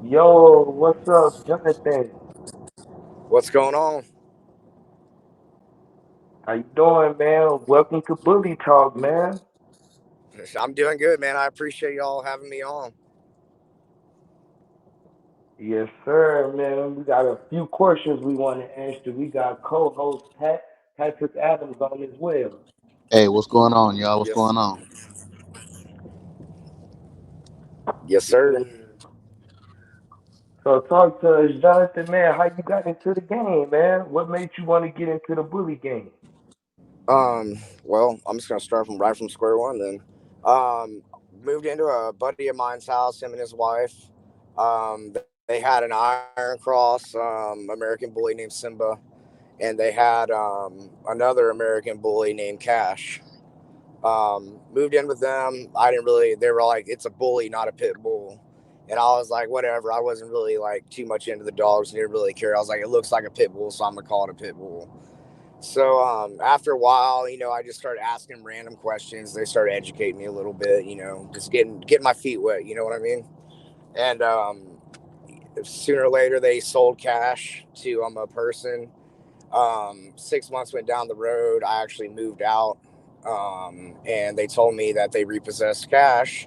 Yo, what's up, Jonathan? What's going on? How you doing, man? Welcome to Bully Talk, man. I'm doing good, man. I appreciate y'all having me on. Yes, sir, man. We got a few questions we want to answer. We got co-host Patrick Adams on as well. Hey, what's going on, y'all? What's Yes, going on? yes, sir. So talk to us, Jonathan, man. How you got into the game, man? What made you want to get into the bully game? Well, I'm just gonna start from right from square one then. Um, Moved into a buddy of mine's house, him and his wife. They had an Iron Cross American bully named Simba, and they had another American bully named Cash. Moved in with them. I didn't really. They were like, "It's a bully, not a pit bull," and I was like, "Whatever." I wasn't really like too much into the dogs and didn't really care. I was like, "It looks like a pit bull, so I'm gonna call it a pit bull." So after a while, I just started asking random questions. They started educating me a little bit. Just getting my feet wet. You know what I mean? And sooner or later, they sold Cash to a person. 6 months went down the road. I actually moved out, and they told me that they repossessed Cash,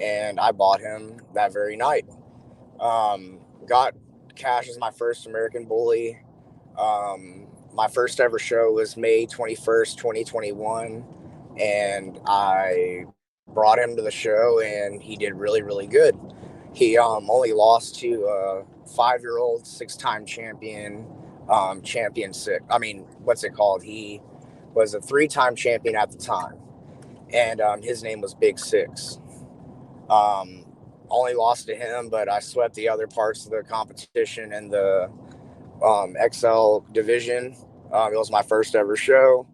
and I bought him that very night. Got Cash as my first American bully. My first ever show was May 21st, 2021, and I brought him to the show, and he did really, really good. He only lost to a 5-year-old, six-time champion, champion six. I mean, what's it called? He was a three-time champion at the time, and his name was Big Six. Um, Only lost to him, but I swept the other parts of the competition in the XL division. It was my first ever show.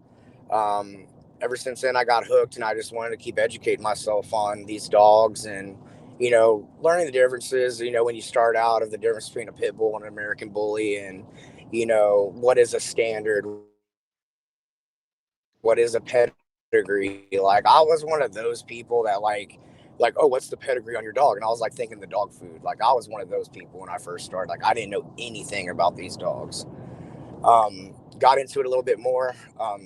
Um, Ever since then, I got hooked, and I just wanted to keep educating myself on these dogs and learning the differences. When you start out, of the difference between a pit bull and an American bully, and what is a standard, what is a pedigree. Like I was one of those people that like, oh, what's the pedigree on your dog? And I was like thinking the dog food. Like I was one of those people when I first started. Like I didn't know anything about these dogs. Got into it a little bit more.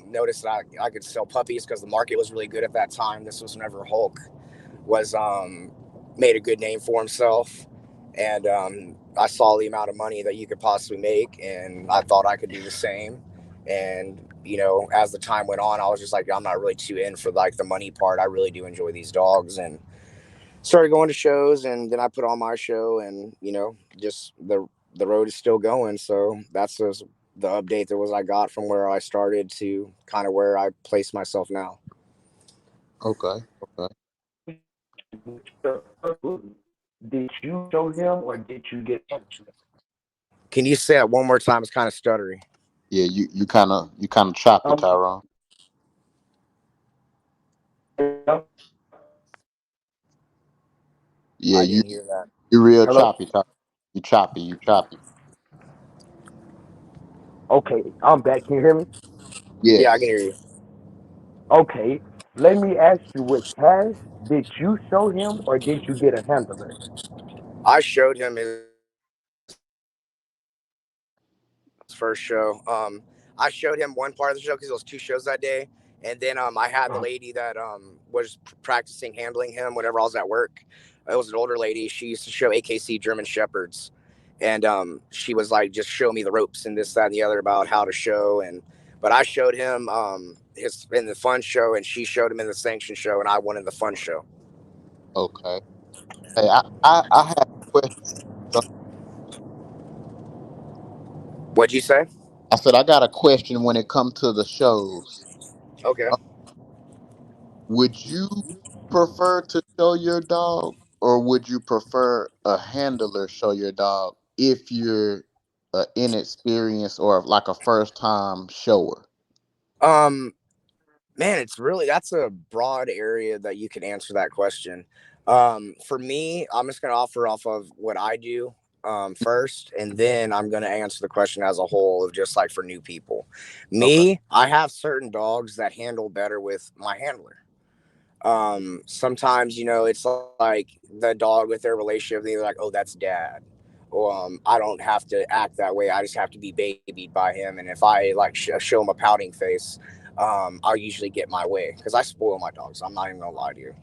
Noticed that I could sell puppies because the market was really good at that time. This was whenever Hulk was made a good name for himself, and I saw the amount of money that you could possibly make, and I thought I could do the same. And as the time went on, I was just like, I'm not really too in for like the money part. I really do enjoy these dogs, and started going to shows, and then I put on my show, and just the road is still going. So that's just the update that was I got from where I started to kind of where I place myself now. Okay, okay. Did you show him or did you get him? Can you say that one more time? It's kind of stuttery. Yeah, you kind of choppy, Um, Tyrone. Yeah, I you didn't hear that. you real hello. choppy, Ty. You choppy, you choppy. Okay, I'm back. Can you hear me? Yeah, I can Yes. hear you. Okay. Let me ask you, with Cash, did you show him or did you get a handler? I showed him his first show. I showed him one part of the show because it was two shows that day, and then I had the lady that was practicing handling him whenever I was at work. It was an older lady. She used to show AKC German Shepherds, and she was like, just show me the ropes and this, that, and the other about how to show. But I showed him his in the fun show, and she showed him in the sanction show, and I won in the fun show. Okay. Hey, I have a question. What'd you say? I said I got a question when it comes to the shows. Okay. Uh, would you prefer to show your dog, or would you prefer a handler show your dog if you're inexperienced or like a first time shower? Um, Man, that's a broad area that you can answer that question. For me, I'm just gonna offer off of what I do first, and then I'm gonna answer the question as a whole of just like for new people. Okay. Me, I have certain dogs that handle better with my handler. Sometimes it's like the dog with their relationship, they're like, oh, that's dad. I don't have to act that way. I just have to be babied by him. And if I like show him a pouting face, I'll usually get my way because I spoil my dogs. I'm not even gonna lie to you.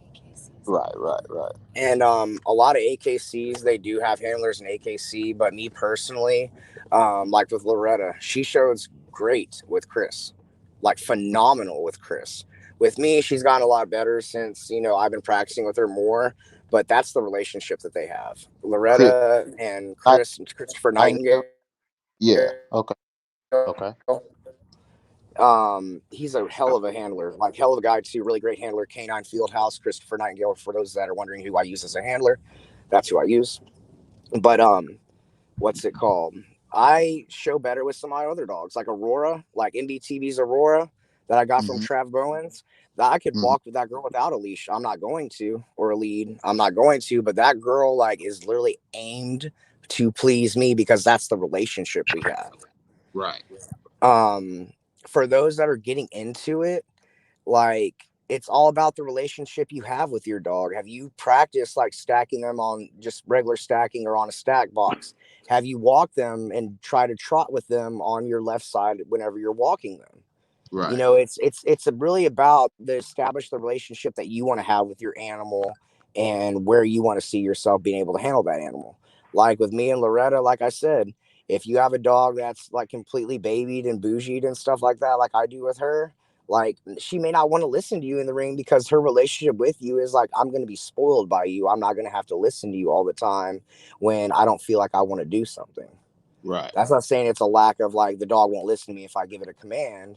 Right, right, right. And a lot of AKCs, they do have handlers in AKC, but me personally, like with Loretta, she shows great with Chris, like phenomenal with Chris. With me, she's gotten a lot better since I've been practicing with her more. But that's the relationship that they have, Chris Loretta and Night- Christopher Nightingale. Nightingale. Yeah. Okay. Okay. He's a hell of a handler, like hell of a guy too. Really great handler. Canine Fieldhouse, Christopher Nightingale. For those that are wondering who I use as a handler, that's who I use. But what's it called? I show better with some of my other dogs, like Aurora, like MBTV's Aurora that I got from Hmm. Trav Bowens. That I could Hmm. walk with that girl without a leash. I'm not going to, or a lead. I'm not going to, but that girl like is literally aimed to please me because that's the relationship we have. Right. Um, for those that are getting into it, like it's all about the relationship you have with your dog. Have you practiced like stacking them on just regular stacking or on a stack box? Have you walked them and try to trot with them on your left side whenever you're walking them? Right. It's really about the establish the relationship that you want to have with your animal and where you want to see yourself being able to handle that animal. Like with me and Loretta, like I said, if you have a dog that's like completely babied and bougied and stuff like that, like I do with her, like she may not want to listen to you in the ring because her relationship with you is like, I'm going to be spoiled by you. I'm not going to have to listen to you all the time when I don't feel like I want to do something. Right. That's not saying it's a lack of like the dog won't listen to me if I give it a command,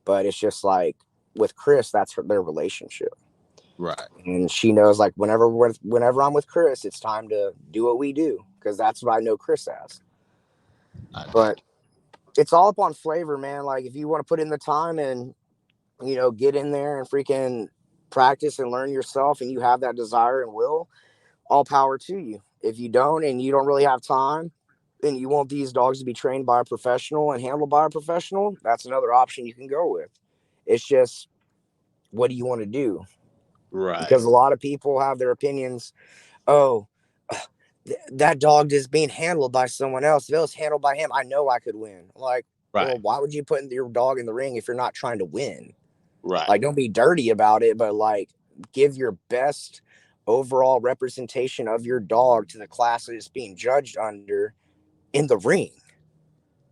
but it's just like with Chris, that's their relationship, Right. and she knows like whenever I'm with Chris, it's time to do what we do because that's what I know Chris as. I But got it's all up on flavor, man. Like if you want to put in the time and get in there and freaking practice and learn yourself, and you have that desire and will, all power to you. If you don't and you don't really have time and you want these dogs to be trained by a professional and handled by a professional, that's another option you can go with. It's just, what do you want to do? you. Right. Because a lot of people have their opinions. Oh, that dog is being handled by someone else. If it was handled by him, I know I could win. Like, well, Right. why would you put your dog in the ring if you're not trying to win? Right. Like, don't be dirty about it, but like, give your best overall representation of your dog to the class that it's being judged under in the ring.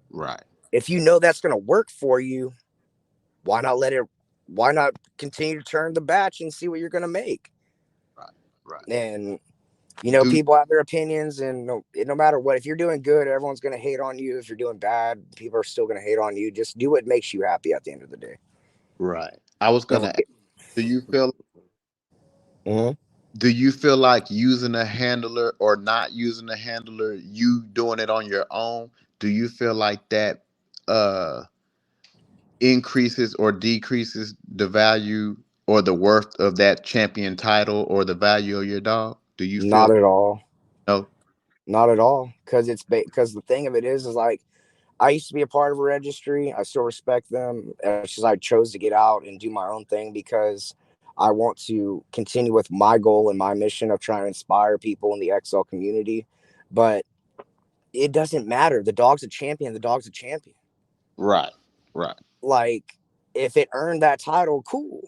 Right. If you know that's going to work for you, why not let it? Why not continue to turn the batch and see what you're going to make? Right. Right. And Do people have their opinions, and no matter what, if you're doing good, everyone's going to hate on you. If you're doing bad, people are still going to hate on you. Just do what makes you happy at the end of the day. right. I was And gonna ask, do you feel Mhm. do you feel like using a handler or not using a handler, you doing it on your own, do you feel like that uh increases or decreases the value or the worth of that champion title or the value of your dog? Do you feel Not at all. no? Not at all. Because because the thing of it is like, I used to be a part of a registry. I still respect them. It's just I chose to get out and do my own thing because I want to continue with my goal and my mission of trying to inspire people in the XL community. But it doesn't matter. The dog's a champion. The dog's a champion. Right. Right. Like, if it earned that title, cool.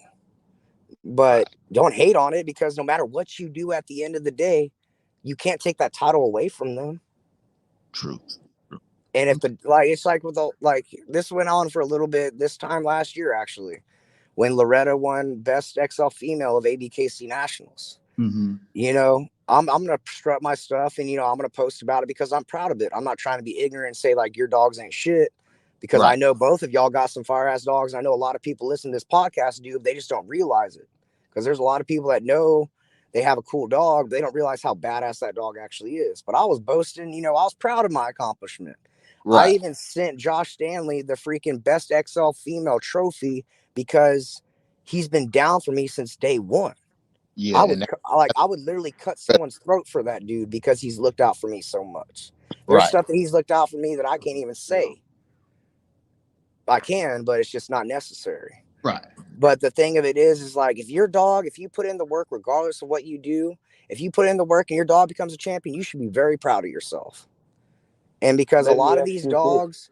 But Right. don't hate on it because no matter what you do at the end of the day, you can't take that title away from them. True. True. And if the like, it's like with the like this went on for a little bit this time last year actually, when Loretta won Best XL Female of ABKC Nationals. Mm-hmm. I'm gonna strut my stuff, and I'm gonna post about it because I'm proud of it. I'm not trying to be ignorant and say like your dogs ain't shit, because I Right. know both of y'all got some fire ass dogs. I know a lot of people listen to this podcast do, they just don't realize it, because there's a lot of people that know they have a cool dog, but they don't realize how badass that dog actually is. But I was boasting, I was proud of my accomplishment. I Right. even sent Josh Stanley the freaking Best XL Female trophy because he's been down for me since day one. Yeah. I would And that, I would literally cut someone's throat for that dude because he's looked out for me so much. There's right. stuff that he's looked out for me that I can't even say. I can, but it's just not necessary. Right. But the thing of it is like, if your dog, if you put in the work, regardless of what you do, if you put in the work and your dog becomes a champion, you should be very proud of yourself. And because Let me ask you this.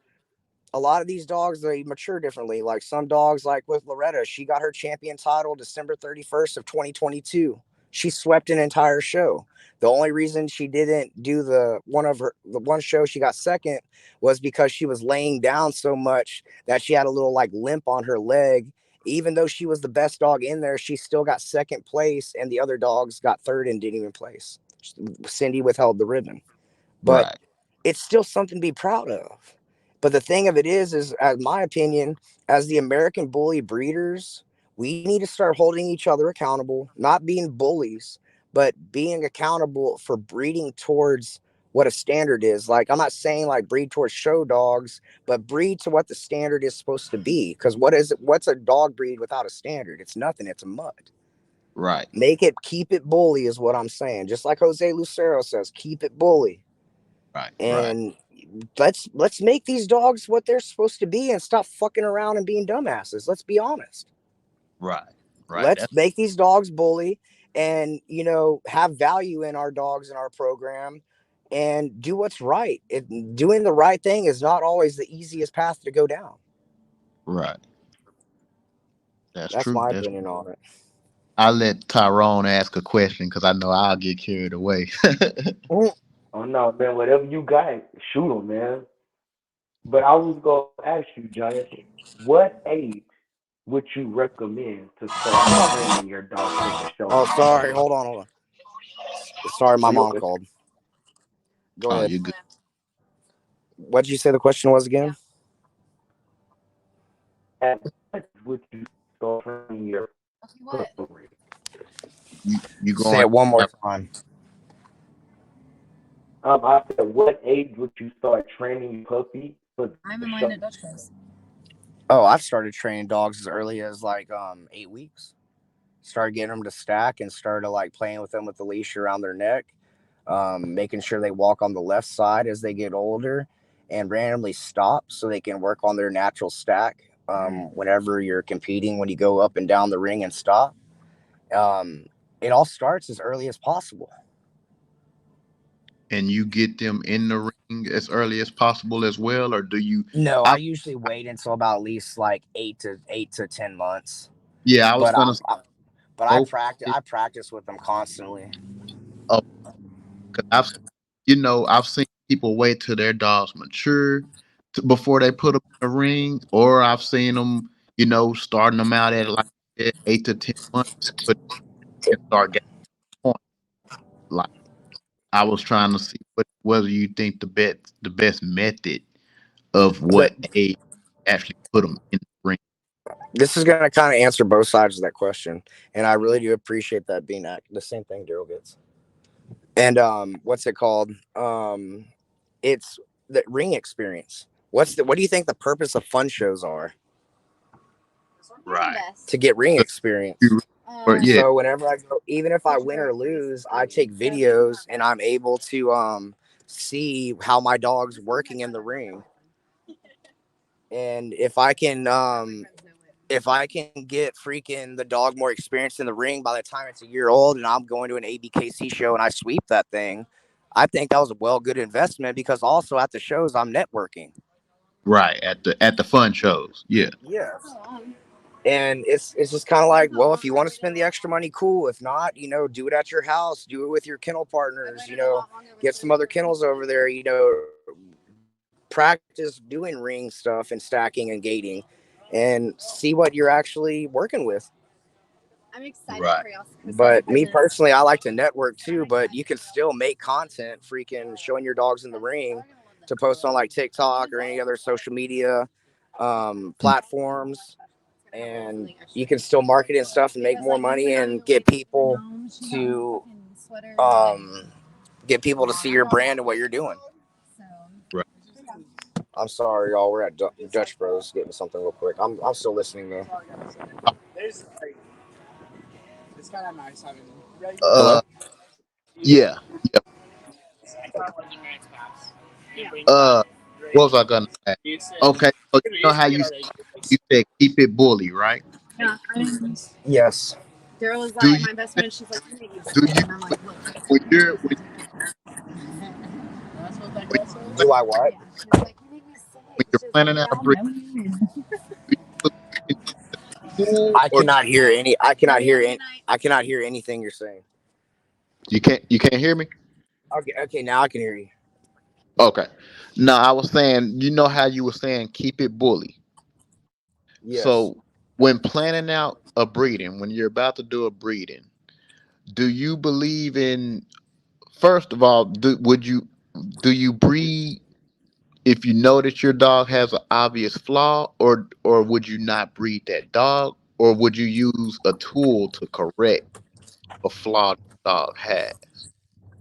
a lot of these dogs they mature differently. Like some dogs, like with Loretta, she got her champion title December 31st of 2022. She swept an entire show. The only reason she didn't do the one show she got second was because she was laying down so much that she had a little like limp on her leg. Even though she was the best dog in there, she still got second place, and the other dogs got third and didn't even place. Cindy withheld the ribbon, but Right. it's still something to be proud of. But the thing of it is, as my opinion, as the American bully breeders, we need to start holding each other accountable, not being bullies, but being accountable for breeding towards what a standard is. Like, I'm not saying like breed towards show dogs, but breed to what the standard is supposed to be. Because what is it? What's a dog breed without a standard? It's nothing. It's a mud. Right. Keep it bully is what I'm saying. Just like Jose Lucero says, keep it bully. Right. Right. And let's make these dogs what they're supposed to be and stop fucking around and being dumbasses. Let's be honest. Right. Right. Let's make these dogs bully and have value in our dogs in our program and do what's right. Doing the right thing is not always the easiest path to go down. Right. That's That's true. my That's. opinion on it. I'll let Tyrone ask a question because I know I'll get carried away. Mm. Oh no, man, whatever you got, shoot 'em, man. But I was gonna ask you, Giant, what age would you recommend to start training your dog for the show Oh, ring? sorry. Hold on. Sorry, my Oh, you're mom good. called. Go Oh, ahead. you good. What did you say the question was again? At what would you start training your puppy ring? You Say going? it one more time. I said, what age would you start training your puppy for the show? Oh, I've started training dogs as early as like 8 weeks. Started getting them to stack and started like playing with them with the leash around their neck, making sure they walk on the left side as they get older, and randomly stop so they can work on their natural stack. Whenever you're competing, when you go up and down the ring and stop, um, it all starts as early as possible. and you get them in the ring as early as possible as well, or do you? No, I I, usually wait until about at least like 8 to 10 months. yeah, I was But gonna say but both. I practice with them constantly. Oh, because I've seen people wait till their dogs mature before they put them in the ring, or I've seen them, starting them out at like 8 to 10 months, but and start getting points. Like I was trying to see whether you think the best method of But what age actually put them in the ring. this is going to kind of answer both sides of that question, and I really do appreciate that being the same thing Daryl gets. And what's it called? It's the ring experience. What do you think the purpose of fun shows are? Right. To get ring So experience. you- or yeah, So whenever I go, even if I win or lose, I take videos and I'm able to see how my dog's working in the ring. And if I can get freaking the dog more experience in the ring by the time it's a year old and I'm going to an ABKC show and I sweep that thing, I think that was a good investment because also at the shows I'm networking. right at the fun shows. Yeah. Yes. And it's just kind of like, well, if you want to spend the extra money, cool. If not, do it at your house, do it with your kennel partners, get some other kennels over there, practice doing ring stuff and stacking and gating and see what you're actually working with. Right. But me personally, I like to network too, but you can still make content freaking showing your dogs in the ring to post on like TikTok or any other social media platforms. And you can still market and stuff and make more money and to um, get people to see your brand and what you're doing. Right. I'm sorry, y'all. We're at Dutch Bros getting something real quick. I'm still listening though. Uh, Hello. yeah. Yeah. Uh, what was I gonna say? Okay, so you know how you said keep it bully, right? Yes. Do you do you when you're when Do I what? when you're planning out a breed? Do you believe in school I or cannot hear any. I cannot hear any. I cannot hear anything you're saying. you can't hear me? Okay, okay, now I can hear you. Okay. No, I was saying, you know how you were saying keep it bully. Yes. So when planning out a breeding, when you're about to do a breeding, do you believe in, first of all, do you breed if you know that your dog has an obvious flaw, or would you not breed that dog, or would you use a tool to correct a flaw the dog has?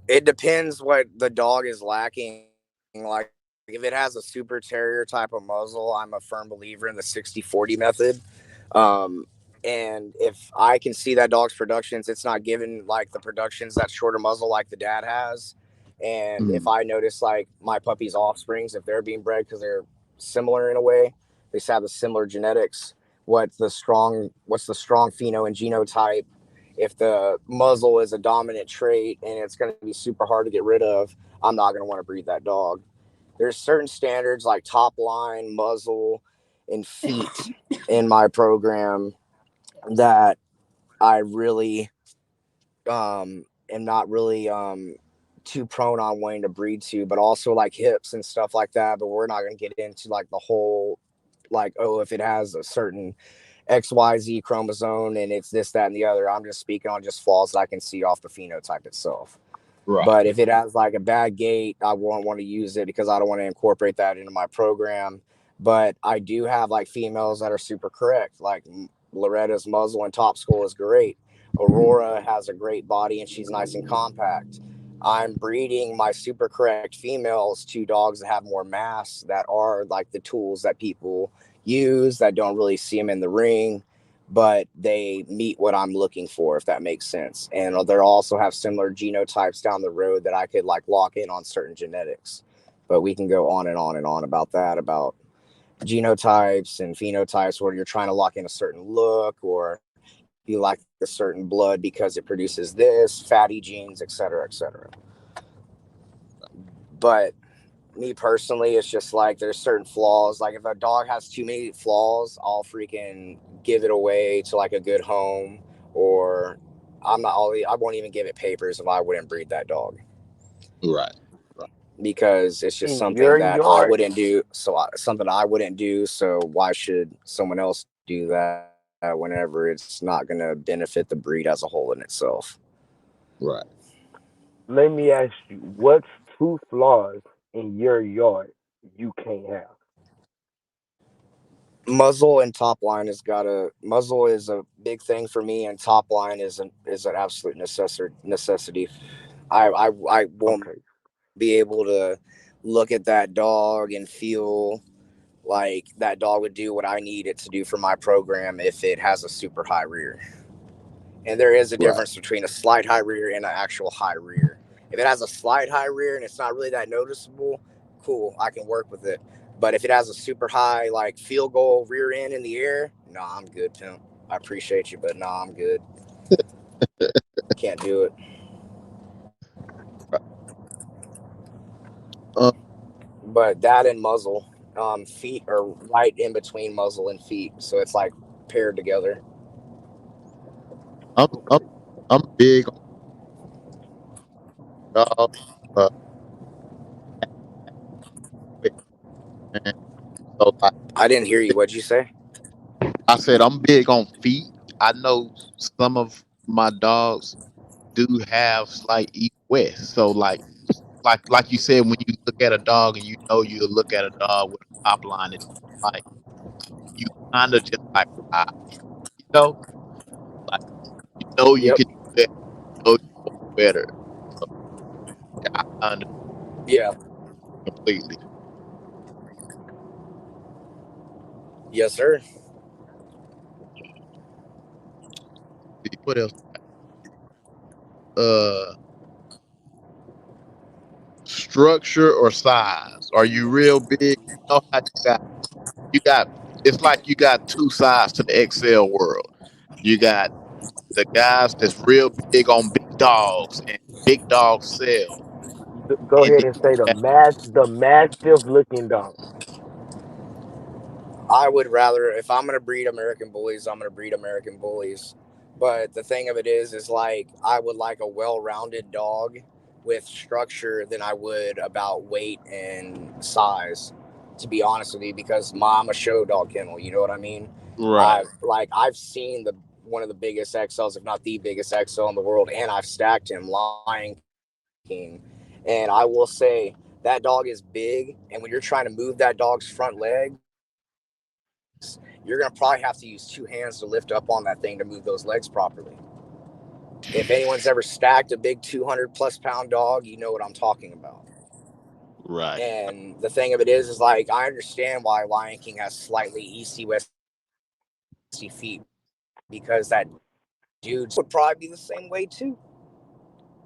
It depends what the dog is lacking. Like if it has a super terrier type of muzzle, I'm a firm believer in the 60-40 method. And if I can see that dog's productions, it's not giving like the productions that shorter muzzle like the dad has. And if Mm, I notice like my puppy's offsprings, if they're being bred because they're similar in a way, they have the similar genetics. What's the strong pheno and genotype? If the muzzle is a dominant trait and it's going to be super hard to get rid of, I'm not going to want to breed that dog. There's certain standards like top line, muzzle, and feet in my program that I really am not really too prone on wanting to breed to, but also like hips and stuff like that. But we're not going to get into like the whole like, oh, if it has a certain XYZ chromosome and it's this, that, and the other. I'm just speaking on just flaws that I can see off the phenotype itself. right, But if it has like a bad gait, I won't want to use it because I don't want to incorporate that into my program. But I do have like females that are super correct. Like Loretta's muzzle and top skull is great. Aurora has a great body and she's nice and compact. I'm breeding my super correct females to dogs that have more mass that are like the tools that people use that don't really see them in the ring, but they meet what I'm looking for, if that makes sense. And they'll also have similar genotypes down the road that I could like lock in on certain genetics. But we can go on and on and on about that, about genotypes and phenotypes where you're trying to lock in a certain look or you like a certain blood because it produces this, fatty genes, et cetera, et cetera. But me personally, it's just like there's certain flaws. Like if a dog has too many flaws, I'll freaking give it away to like a good home, or I won't even give it papers if I wouldn't breed that dog right, because it's just In something your that I yard, wouldn't do. Something I wouldn't do. So why should someone else do that whenever it's not going to benefit the breed as a whole in itself? right. let me ask you, what's two flaws in your yard you can't have? Muzzle and top line has got a muzzle is a big thing for me, and top line is an absolute necessity. I won't Okay. be able to look at that dog and feel like that dog would do what I need it to do for my program if it has a super high rear. And there is a difference Right. between a slight high rear and an actual high rear. If it has a slight high rear and it's not really that noticeable, cool, I can work with it. But if it has a super high like field goal rear end in the air, nah, I'm good, pimp. I appreciate you, but nah, I'm good. Can't do it. Um, But that and muzzle, feet are right in between muzzle and feet, so it's like paired together. I'm I'm Okay. I'm big on dogs. Uh, man. So like I didn't hear you. What'd you say? I said, I'm big on feet. I know some of my dogs do have slight east west. So like you said, when you look at a dog and you know you look at a dog with a top line, it's like you kind of just like ride, you know, like you know you Yep. can do that, you know you want better. So yeah, I understand Yeah. completely. Yes, sir. What else? Uh, structure or size? Are you real big? You know how you got it's like you got two sides to the Excel world. You got the guys that's real big on big dogs and big dogs sell. Go and ahead then and say the mastiff looking dog. I would rather, if I'm gonna breed American bullies, I'm gonna breed American bullies. But the thing of it is like I would like a well-rounded dog with structure than I would about weight and size. To be honest with you, because I'm a show dog kennel. You know what I mean? right, I've seen the one of the biggest XLs, if not the biggest XL in the world, and I've stacked him, Lion King. And I will say that dog is big, and when you're trying to move that dog's front legs, you're gonna probably have to use two hands to lift up on that thing to move those legs properly. If anyone's ever stacked a big 200+ pound dog, you know what I'm talking about. right. And the thing of it is like I understand why Lion King has slightly easty westy feet because that dude's would probably be the same way too.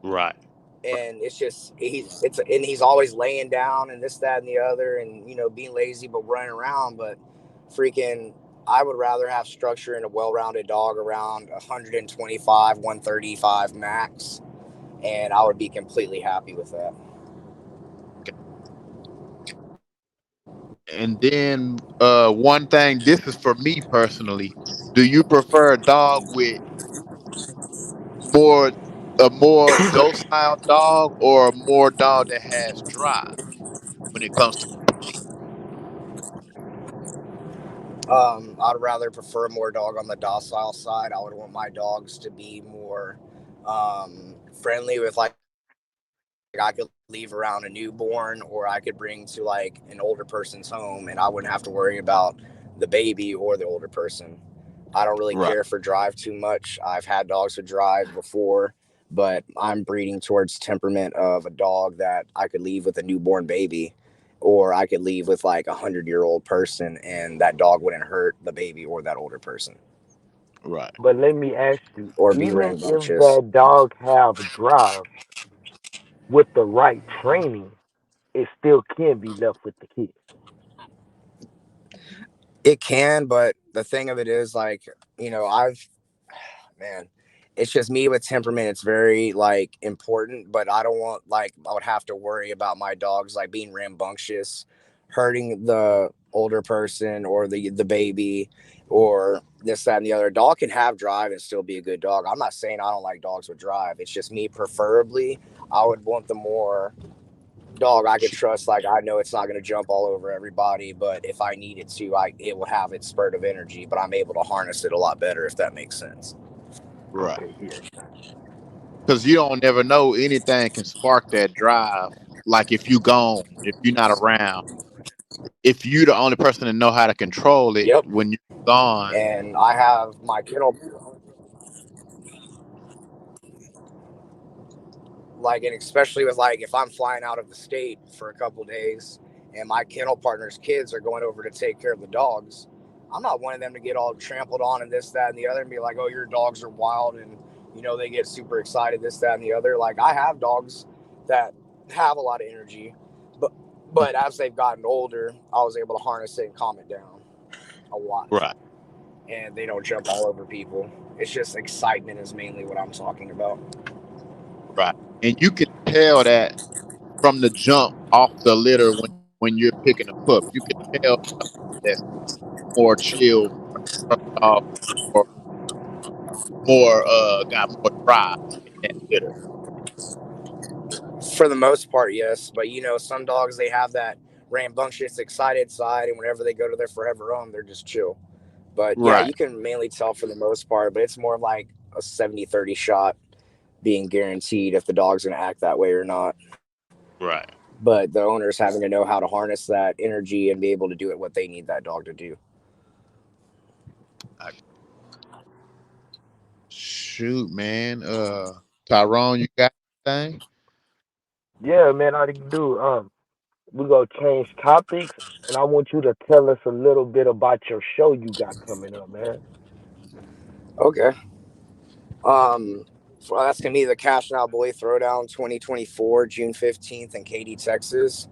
Right. And and he's always laying down and this, that, and the other, and being lazy but running around. But freaking, I would rather have structure and a well-rounded dog around 125, 135 max, and I would be completely happy with that. And then one thing, this is for me personally. Do you prefer a dog with more a more docile dog or a more dog that has drive when it comes to I'd rather prefer more dog on the docile side. I would want my dogs to be more friendly with, like, I could leave around a newborn, or I could bring to like an older person's home and I wouldn't have to worry about the baby or the older person. I don't really care for drive too right, much. I've had dogs with drive before, but I'm breeding towards temperament of a dog that I could leave with a newborn baby, or I could leave with like 100-year-old person and that dog wouldn't hurt the baby or that older person right. But let me ask you, or be even if rambunctious. that dog have drive with the right training, it still can be left with the kid. It can, but the thing of it is, like, I've, man, it's just me with temperament. It's very like important, but I don't want, like, I would have to worry about my dogs like being rambunctious, hurting the older person or the baby, or this, that, and the other. A dog can have drive and still be a good dog. I'm not saying I don't like dogs with drive. It's just me, preferably, I would want the more dog I could trust. Like, I know it's not going to jump all over everybody, but if I need it to, it will have its spurt of energy, but I'm able to harness it a lot better, if that makes sense. Right. Okay, yeah. Because you don't never know, anything can spark that drive. Like if you gone, if you're not around, if you the only person that know how to control it Yep. when you're gone. And I have my kennel, like, and especially with, like, if I'm flying out of the state for a couple days and my kennel partner's kids are going over to take care of the dogs, I'm not wanting them to get all trampled on and this, that, and the other, and be like, oh, your dogs are wild, and they get super excited, this, that, and the other. Like, I have dogs that have a lot of energy, but as they've gotten older, I was able to harness it and calm it down a lot, Right, and they don't jump all over people. It's just excitement is mainly what I'm talking about. right. And you can tell that from the jump off the litter when you're picking a pup. You can tell that's more chill, more dog, more got more drive in that litter. For the most part, yes. But some dogs, they have that rambunctious, excited side, and whenever they go to their forever home, they're just chill. But yeah, Right, you can mainly tell for the most part, but it's more like a 70-30 shot being guaranteed if the dog's going to act that way or not. right. But the owners having to know how to harness that energy and be able to do it what they need that dog to do. I, shoot, man. Tyrone, you got anything? Yeah, man, all you can do, we gonna change topics, and I want you to tell us a little bit about your show you got coming up, man. Okay. So that's going to be the Cash Now Boy Throwdown 2024, June 15th in Katy, Texas.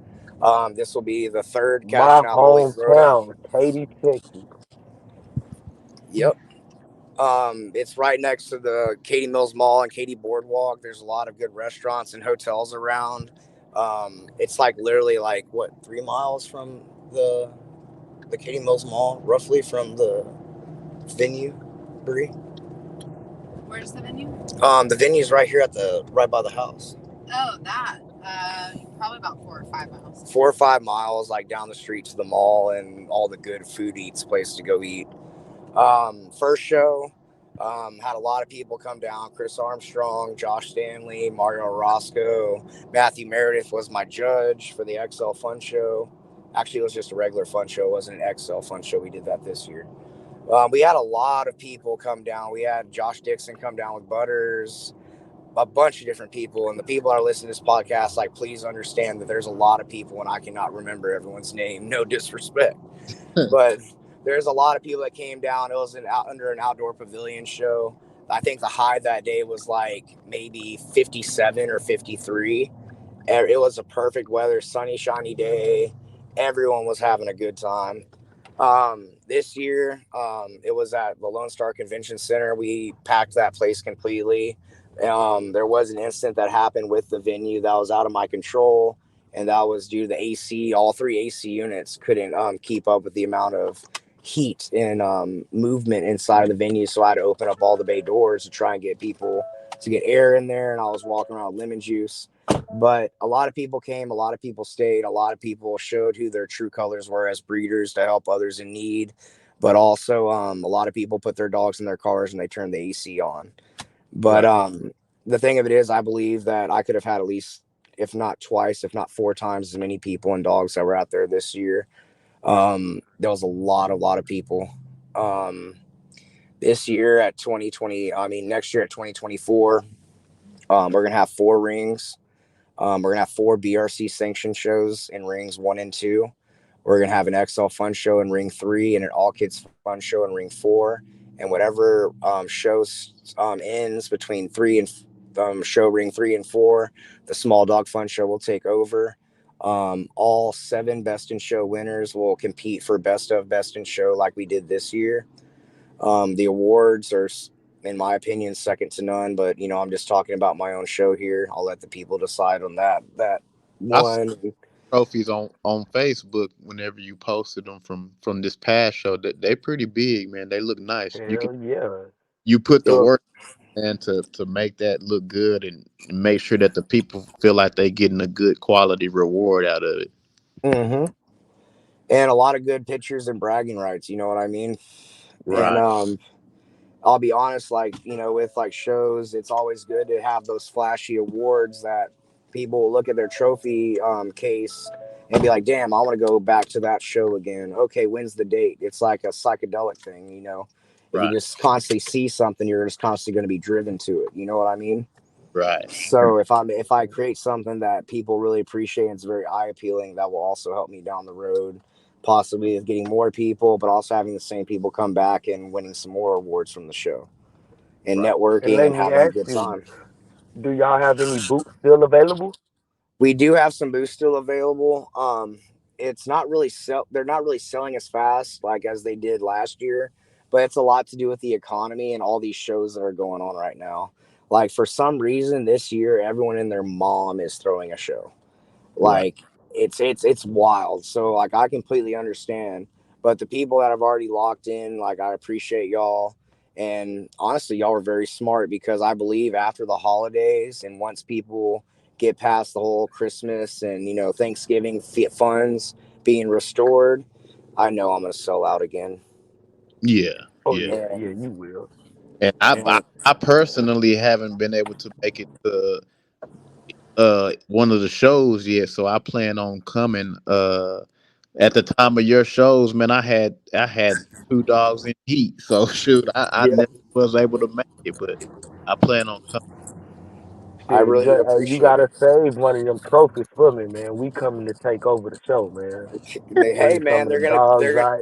This will be the third Cash My Now Boy Throwdown. hometown, Katy, Texas. Yep. It's right next to the Katy Mills Mall and Katy Boardwalk. There's a lot of good restaurants and hotels around. It's like literally like what 3 miles from the the Katie Mills Mall, roughly from the venue. Bree. Where's the venue? The venue's right here at the right by the house. Oh, that. Probably about 4 or 5 miles. 4 or 5 miles, like down the street to the mall and all the good food eats place to go eat. First show, had a lot of people come down. Chris Armstrong, Josh Stanley, Mario Roscoe, Matthew Meredith was my judge for the XL Fun Show. Actually, it was just a regular fun show. It wasn't an XL Fun Show. We did that this year. We had a lot of people come down. We had Josh Dixon come down with Butters, a bunch of different people. And the people that are listening to this podcast, like, please understand that there's a lot of people and I cannot remember everyone's name. No disrespect. But there's a lot of people that came down. It was under an outdoor pavilion show. I think the high that day was like maybe 57 or 53. It was a perfect weather, sunny, shiny day. Everyone was having a good time. This year, it was at the Lone Star Convention Center. We packed that place completely. There was an incident that happened with the venue that was out of my control, and that was due to the AC. All three AC units couldn't keep up with the amount of heat and movement inside of the venue, so I had to open up all the bay doors to try and get people to get air in there. And I was walking around with lemon juice. But a lot of people came, a lot of people stayed, a lot of people showed who their true colors were as breeders to help others in need. But also, a lot of people put their dogs in their cars and they turned the AC on. But Right. the thing of it is, I believe that I could have had at least, if not twice, if not 4 times as many people and dogs that were out there this year. There was a lot of people. Um, this year at 2020, I mean, next year at 2024, we're going to have 4 rings. We're gonna have 4 BRC sanctioned shows in rings 1 and 2. We're gonna have an XL Fun Show in ring 3 and an All Kids Fun Show in ring 4. And whatever shows ends between show ring 3 and 4, the Small Dog Fun Show will take over. All 7 Best in Show winners will compete for Best in Show like we did this year. The awards are, in my opinion, second to none. But I'm just talking about my own show here. I'll let the people decide on that I saw one. trophies on Facebook whenever you posted them from this past show. That they pretty big, man. They look nice. Hell yeah. You put the Look, work in to make that look good and make sure that the people feel like they getting a good quality reward out of it. mm-hmm. And a lot of good pictures and bragging rights. You know what I mean? And Right. I'll be honest, like, with like shows, it's always good to have those flashy awards that people will look at their trophy case and be like, damn, I want to go back to that show again. Okay, when's the date? It's like a psychedelic thing. If you Right. just constantly see something, you're just constantly going to be driven to it. You know what I mean? Right. So if I create something that people really appreciate and it's very eye appealing, that will also help me down the road, possibly of getting more people, but also having the same people come back and winning some more awards from the show and Right. And networking let and me having a ask good you, time. do y'all have any boots still available? We do have some booths still available. It's not really they're not really selling as fast like as they did last year, but it's a lot to do with the economy and all these shows that are going on right now. Like for some reason this year, everyone and their mom is throwing a show. Right. Like it's wild. So like I completely understand, but the people that have already locked in, like I appreciate y'all. And honestly, y'all were very smart because I believe after the holidays and once people get past the whole Christmas and Thanksgiving funds being restored, I know I'm gonna sell out again. Yeah. Oh Yeah. yeah, yeah, And, you will. And and I personally haven't been able to make it to one of the shows yet, so I plan on coming. At the time of your shows, man, I had 2 dogs in heat, so shoot, I yeah, never was able to make it, but I plan on coming. I Shit, really you appreciate gotta it. save one of them trophies for me, man. We coming to take over the show, man. Hey Bring some man, of the dogs out.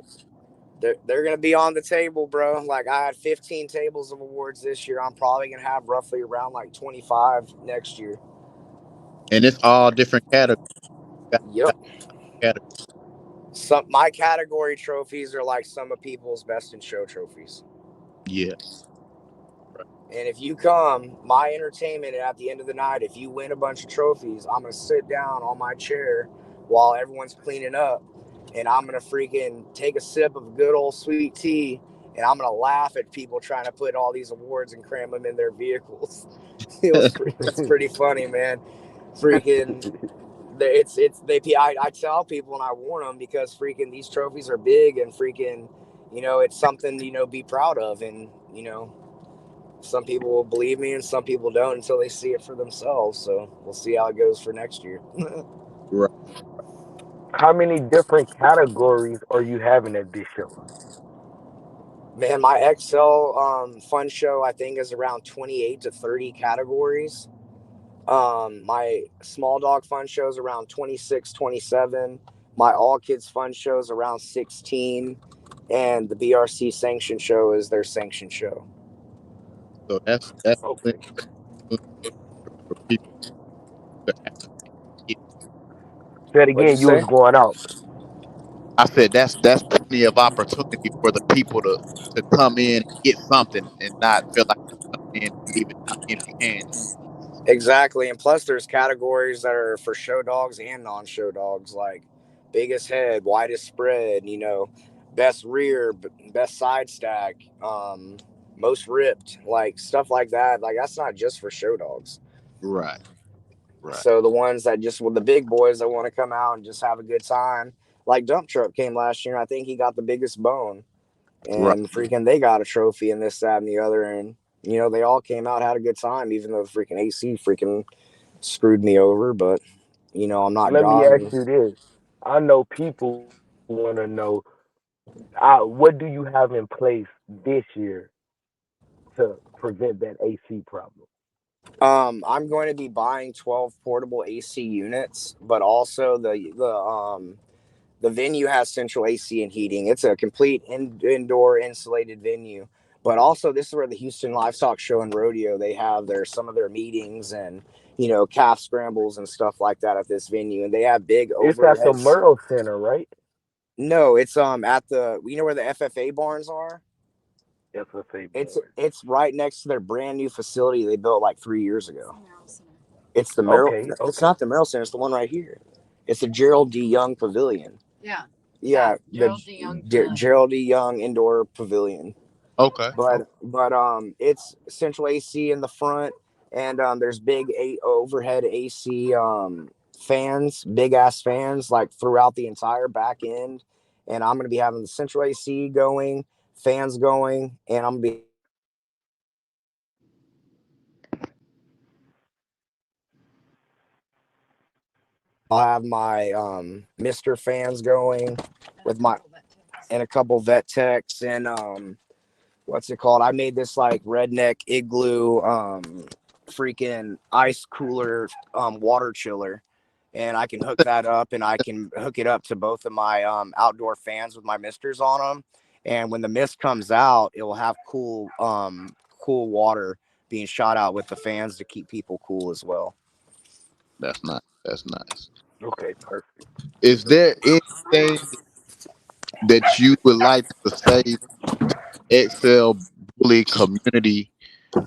they're gonna be on the table, bro. Like I had 15 tables of awards this year. I'm probably gonna have roughly around like 25 next year. And it's all different categories. Yep. Got categories. Some my category trophies are like some of people's best in show trophies. Yeah, And if you come, my entertainment at the end of the night, if you win a bunch of trophies, I'm gonna sit down on my chair while everyone's cleaning up, and I'm gonna freaking take a sip of good old sweet tea, and I'm gonna laugh at people trying to put all these awards and cram them in their vehicles. It's pretty funny, man. Freaking, it's they. I tell people and I warn them because freaking these trophies are big and freaking, it's something be proud of, and some people will believe me and some people don't until they see it for themselves. So we'll see how it goes for next year. Right. How many different categories are you having at this show? Man, my XL fun show I think is around 28 to 30 categories. My small dog fun show is around 26, 27. My all kids fun show is around 16. And the BRC sanction show is their sanction show. So that's plenty Okay. for people to have it. Say it What'd you again. You say? was going out. I said that's plenty of opportunity for the people to come in and get something and not feel like they're coming in and leaving out empty handed. Exactly. And plus, there's categories that are for show dogs and non show dogs, like biggest head, widest spread, best rear, best side stack, most ripped, like stuff like that. Like, that's not just for show dogs. Right, right, So, the ones that just with the big boys that want to come out and just have a good time, like Dump Truck came last year. I think he got the biggest bone, right, and freaking they got a trophy and this, that, and the other. And, they all came out, had a good time, even though the freaking AC freaking screwed me over, but I'm not Let me God. ask And you this. I know people want to know, what do you have in place this year to prevent that AC problem? I'm going to be buying 12 portable AC units, but also the venue has central AC and heating. It's a complete indoor insulated venue. But also, this is where the Houston Livestock Show and Rodeo they have some of their meetings and calf scrambles and stuff like that at this venue, and they have big It's at the overheads. Myrtle Center, right? No, it's at the where the FFA barns are. FFA It's board. it's right next to their brand new facility they built like 3 years ago. It's the Merrill. Okay, It's okay. not the Merrill Center. It's the one right here. It's the Gerald D. Young Pavilion. Yeah. Yeah, Yeah, the Gerald D. Young Pavilion. Gerald D. Young Indoor Pavilion. okay, okay. But it's central AC in the front, and there's big overhead AC fans, big ass fans like throughout the entire back end. And I'm gonna be having the central AC going, fans going, and I'm gonna be having I'll have my Mister fans going with my and a couple vet techs and what's it called? I made this like redneck igloo freaking ice cooler water chiller, and I can hook that up and I can hook it up to both of my outdoor fans with my misters on them. And when the mist comes out, it will have cool water being shot out with the fans to keep people cool as well. That's nice. That's nice. Okay, perfect. Is there anything that you would like to say to Excel bully community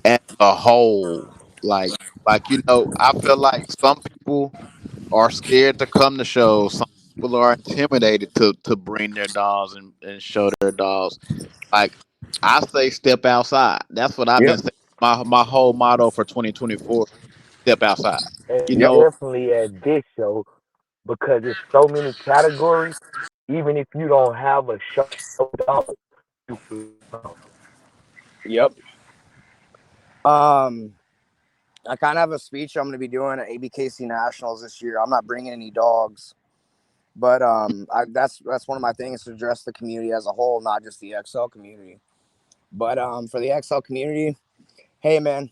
as a whole? Like I feel like some people are scared to come to shows. Some people are intimidated to bring their dogs and show their dogs. Like I say, step outside. That's what I've been Yep. saying. My whole motto for 2024: step outside. You And Yep. know, definitely at this show, because it's so many categories, even if you don't have a show dog, you will come. Yep. Um, I kind of have a speech I'm going to be doing at ABKC Nationals this year. I'm not bringing any dogs, but that's one of my things to address the community as a whole, not just the XL community. But for the XL community, hey man,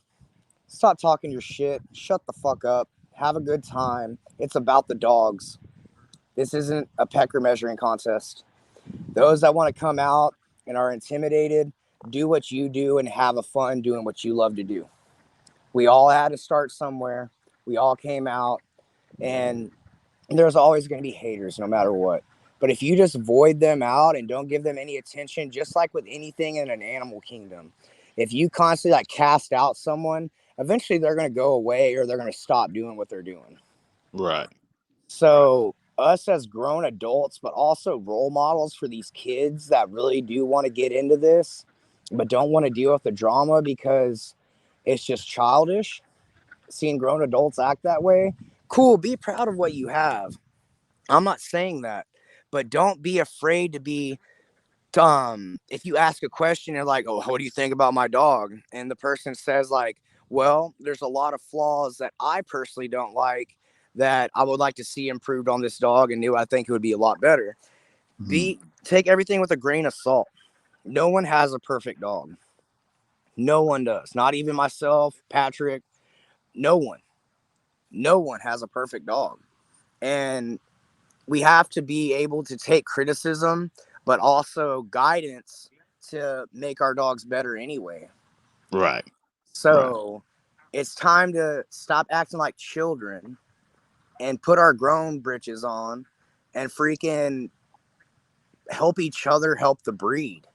stop talking your shit. Shut the fuck up. Have a good time. It's about the dogs. This isn't a pecker measuring contest. Those that want to come out and are intimidated, do what you do and have a fun doing what you love to do. We all had to start somewhere. We all came out, and there's always going to be haters no matter what. But if you just void them out and don't give them any attention, just like with anything in an animal kingdom, If you constantly like cast out someone, eventually they're going to go away or they're going to stop doing what they're doing. Right. So us as grown adults, but also role models for these kids that really do want to get into this, but don't want to deal with the drama because it's just childish. Seeing grown adults act that way, cool. Be proud of what you have. I'm not saying that, but don't be afraid to be. If you ask a question and like, oh, what do you think about my dog? And the person says like, well, there's a lot of flaws that I personally don't like that I would like to see improved on this dog, and knew I think it would be a lot better. Mhm. Take everything with a grain of salt. No one has a perfect dog. No one does. Not even myself, Patrick. No one. No one has a perfect dog. And we have to be able to take criticism, but also guidance to make our dogs better anyway. Right. Right. So it's time to stop acting like children and put our grown britches on and freaking help each other help the breed.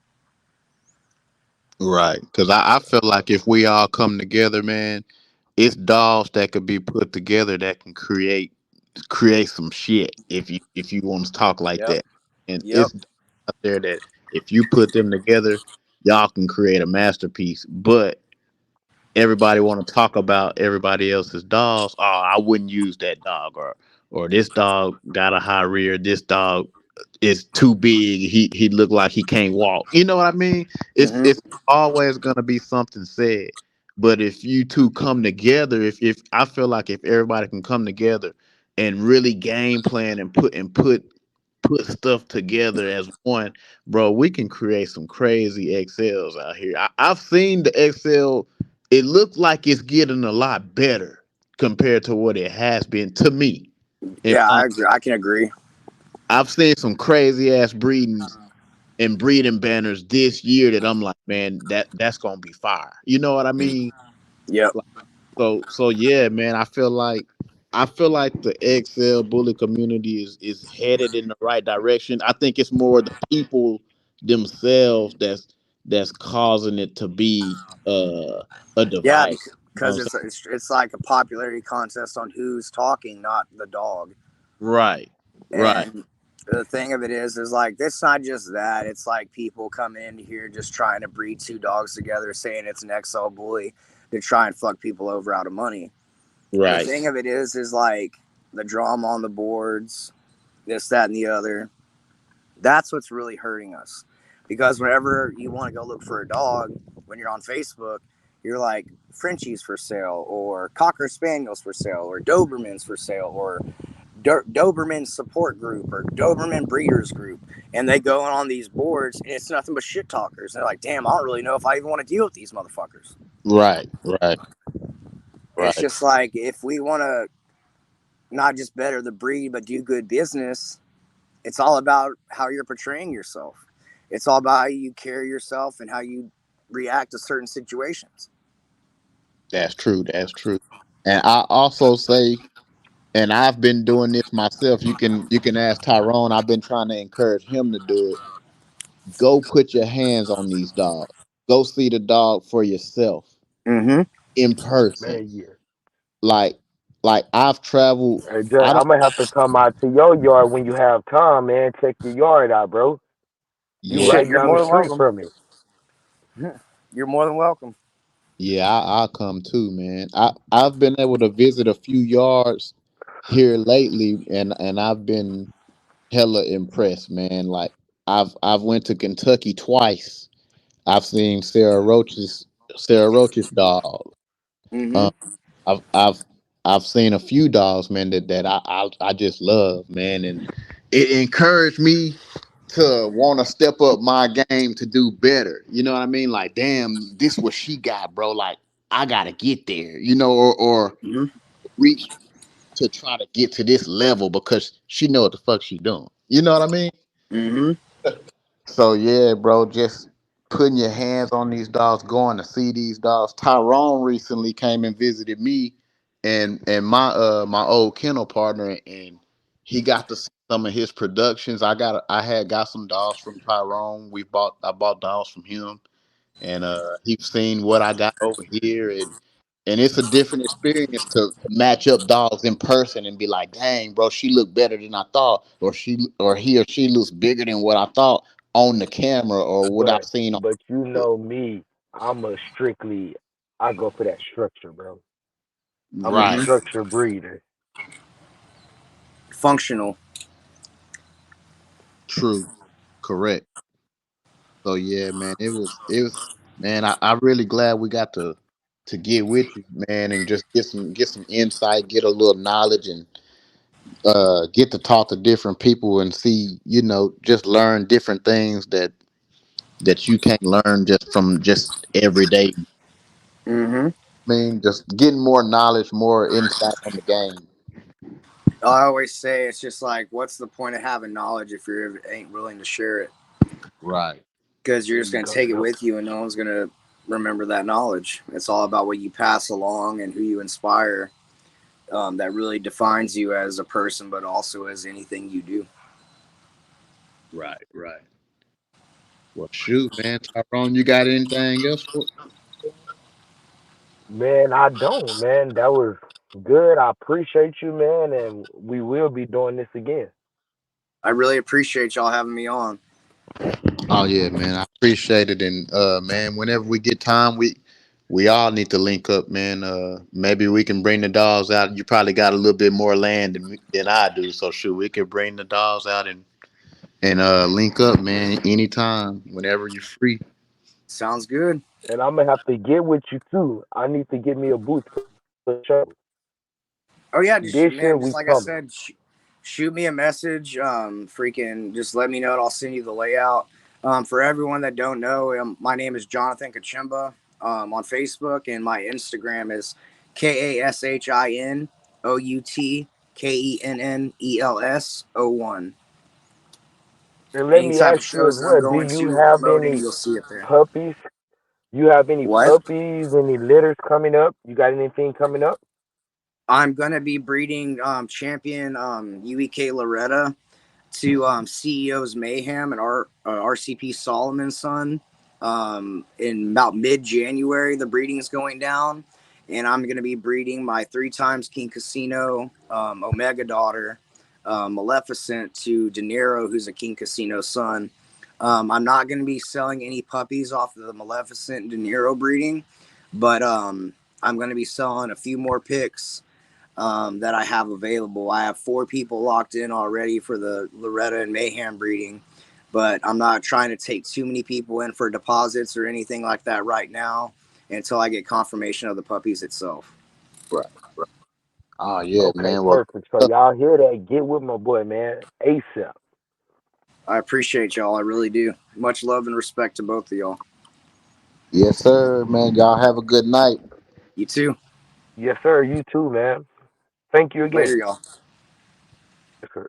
Right. Because I feel like if we all come together, man, it's dolls that could be put together that can create some shit if you want to talk like Yep. that. And Yep. it's out there that if you put them together, y'all can create a masterpiece. But everybody want to talk about everybody else's dogs. Oh, I wouldn't use that dog, or this dog got a high rear. This dog is too big. He look like he can't walk. You know what I mean? Mm-hmm. It's always gonna be something said. But if you two come together, if I feel like if everybody can come together and really game plan and put stuff together as one, bro, we can create some crazy XLs out here. I've seen the XL. It looks like it's getting a lot better compared to what it has been to me. And Yeah, I agree. I can agree. I've seen some crazy ass breedings and breeding banners this year that I'm like, man, that's gonna be fire. You know what I mean? Yep. Like, so yeah, man. I feel like the XL bully community is headed in the right direction. I think it's more the people themselves that's causing it to be a Yeah, divide. You know because what I'm it's like a popularity contest on who's talking, not the dog. saying? Right, right, And the thing of it is like it's not just that. It's like people coming in here just trying to breed two dogs together, saying it's an XL bully to try and fuck people over out of money. The right. thing of it is like the drama on the boards, this, that, and the other. That's what's really hurting us. Because whenever you want to go look for a dog, when you're on Facebook, you're like Frenchies for sale, or Cocker Spaniels for sale, or Dobermans for sale, or Doberman support group, or Doberman breeders group. And they go on these boards and it's nothing but shit talkers. They're like, damn, I don't really know if I even want to deal with these motherfuckers. Right, right, It's right. just like, if we want to not just better the breed, but do good business, it's all about how you're portraying yourself. It's all about how you carry yourself and how you react to certain situations. That's true. That's true. And I also say, and I've been doing this myself. You can ask Tyrone. I've been trying to encourage him to do it. Go put your hands on these dogs. Go see the dog for yourself Mm-hmm. in person. Man, yeah. Like like I've traveled. Hey, Jay, I don't. I'm gonna have to come out to your yard when you have time, man. Check your yard out, bro. You Yeah, right Shit, you're down more the than street welcome. from me. You're more than welcome. yeah. I'll come too, man. I've been able to visit a few yards here lately, and I've been hella impressed, man. Like I've went to Kentucky twice. I've seen Sarah Roach's dog. Mm-hmm. Um, I've I've I've seen a few dogs, man, that I just love, man, and it encouraged me to want to step up my game to do better. You know what I mean? Like, damn, this what she got, bro. Like, I gotta get there, or Mm-hmm. reach to try to get to this level because she know what the fuck she doing. You know what I mean? Mm-hmm. So yeah, bro, just putting your hands on these dogs, going to see these dogs. Tyrone recently came and visited me and my old kennel partner, and he got to see some of his productions. I had got some dogs from Tyrone. I bought dogs from him, and he's seen what I got over here, and it's a different experience to match up dogs in person and be like, dang, bro, she looked better than I thought, or he or she looks bigger than what I thought on the camera or what I've But seen on but you Facebook. know me, I'm a strictly I go for that structure, bro. I'm a Right, Mm-hmm. structure breeder. Functional. true, correct. So yeah, man, it was man, I really glad we got to get with you, man, and just get some insight, get a little knowledge, and get to talk to different people and see, just learn different things that you can't learn just from just everyday. Mm-hmm. I mean, just getting more knowledge, more insight on the game. I always say it's just like, what's the point of having knowledge if you ain't willing to share it? Right, Because you're There just you going to go. take it Yep. with you and no one's going to remember that knowledge. It's all about what you pass along and who you inspire, that really defines you as a person, but also as anything you do. right, right. Well, shoot, man, Tyrone, you got anything else for us? Man, I don't, man. That was good. I appreciate you, man, and we will be doing this again. I really appreciate y'all having me on. Oh yeah, man, I appreciate it, and man, whenever we get time, we all need to link up, man. Maybe we can bring the dogs out. You probably got a little bit more land than I do, so shoot, we could bring the dogs out and link up, man, anytime, whenever you're free. Sounds good. And I'm gonna have to get with you too. I need to get me a booth for the show. Oh yeah, This just year we man, just like I coming. said, shoot me a message. Freaking, just let me know, and I'll send you the layout. For everyone that don't know, my name is Jonathan Kuciemba, on Facebook, and my Instagram is KASHINOUTKENNELS01. And let Any me type ask of you as shows that I'm well. Do going you to or have promoting, any you'll see it there. puppies? You have any What? puppies? Any litters coming up? You got anything coming up? I'm gonna be breeding champion UEK Loretta to CEO's Mayhem and RCP Solomon's son. In about mid January, the breeding is going down, and I'm going to be breeding my 3 times King Casino Omega daughter, Maleficent, to De Niro, who's a King Casino son. I'm not going to be selling any puppies off of the Maleficent De Niro breeding, but I'm going to be selling a few more picks that I have available. I have 4 people locked in already for the Loretta and Mayhem breeding, but I'm not trying to take too many people in for deposits or anything like that right now until I get confirmation of the puppies itself. Right, right. Oh yeah, Okay, man. Well, perfect. So y'all hear that? Get with my boy, man. ASAP. I appreciate y'all. I really do. Much love and respect to both of y'all. yes, sir, man. Y'all have a good night. You too. Yes, sir. You too, man. Thank you again. Later, y'all. Yes, sir.